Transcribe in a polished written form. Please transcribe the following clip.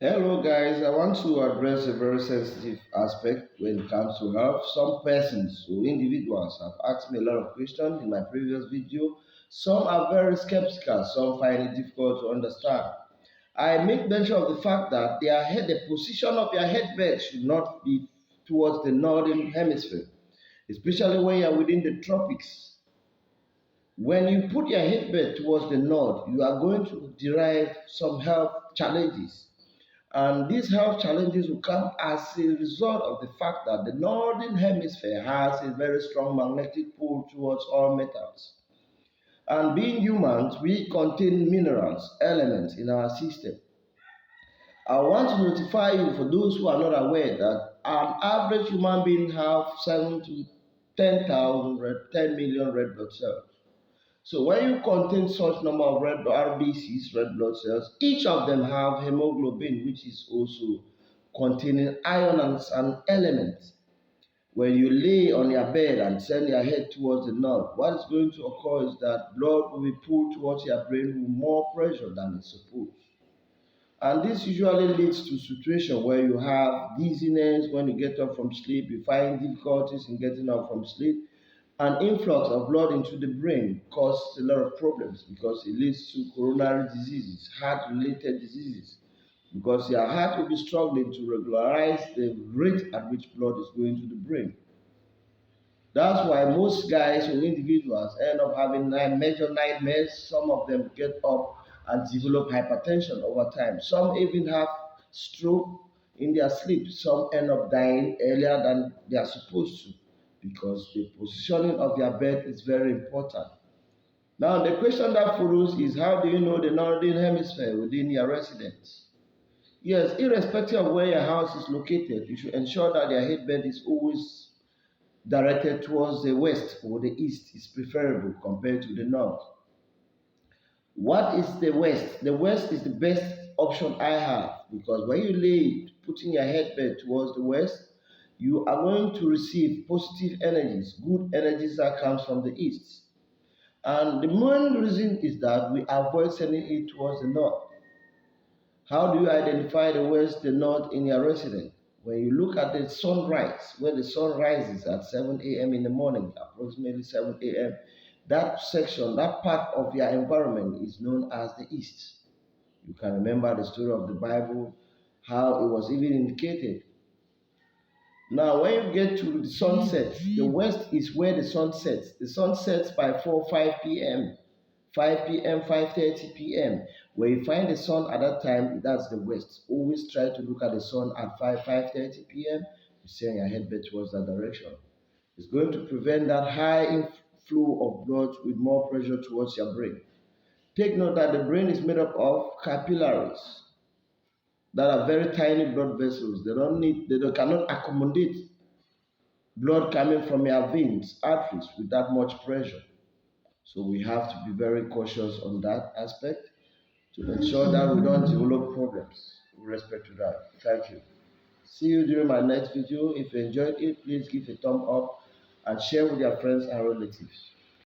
Hello guys, I want to address a very sensitive aspect when it comes to health. Some persons or individuals have asked me a lot of questions in my previous video. Some are very skeptical, some find it difficult to understand. I make mention of the fact that the position of your headbed should not be towards the northern hemisphere, especially when you're within the tropics. When you put your headbed towards the north, you are going to derive some health challenges, and these health challenges will come as a result of the fact that the northern hemisphere has a very strong magnetic pull towards all metals. And being humans, we contain minerals, elements in our system. I want to notify you, for those who are not aware, that an average human being have 7 to 10 million red blood cells. So when you contain such number of red RBCs, red blood cells, each of them have hemoglobin, which is also containing iron and an element. When you lay on your bed and turn your head towards the north, what is going to occur is that blood will be pulled towards your brain with more pressure than it's supposed. And this usually leads to situation where you have dizziness when you get up from sleep, you find difficulties in getting up from sleep. An influx of blood into the brain causes a lot of problems because it leads to coronary diseases, heart-related diseases, because your heart will be struggling to regularize the rate at which blood is going to the brain. That's why most guys or individuals end up having major nightmares. Some of them get up and develop hypertension over time. Some even have stroke in their sleep. Some end up dying earlier than they are supposed to, because the positioning of your bed is very important. Now, the question that follows is, how do you know the northern hemisphere within your residence? Yes, irrespective of where your house is located, you should ensure that your headbed is always directed towards the west or the east is preferable compared to the north. What is the west? The west is the best option I have, because when you lay putting your headbed towards the west, you are going to receive positive energies, good energies that comes from the east. And the main reason is that we avoid sending it towards the north. How do you identify the west, the north in your residence? When you look at the sunrise, when the sun rises at 7 a.m. in the morning, approximately 7 a.m., that section, that part of your environment is known as the east. You can remember the story of the Bible, how it was even indicated. Now, when you get to the sunset, the west is where the sun sets. The sun sets by 4, 5 p.m., 5 p.m., 5:30 p.m. Where you find the sun at that time, that's the west. Always try to look at the sun at 5:30 p.m. You send your headbed towards that direction. It's going to prevent that high inflow of blood with more pressure towards your brain. Take note that the brain is made up of capillaries that are very tiny blood vessels. They cannot accommodate blood coming from your veins, arteries with that much pressure. So we have to be very cautious on that aspect to ensure that we don't develop problems with respect to that. Thank you. See you during my next video. If you enjoyed it, please give a thumb up and share with your friends and relatives.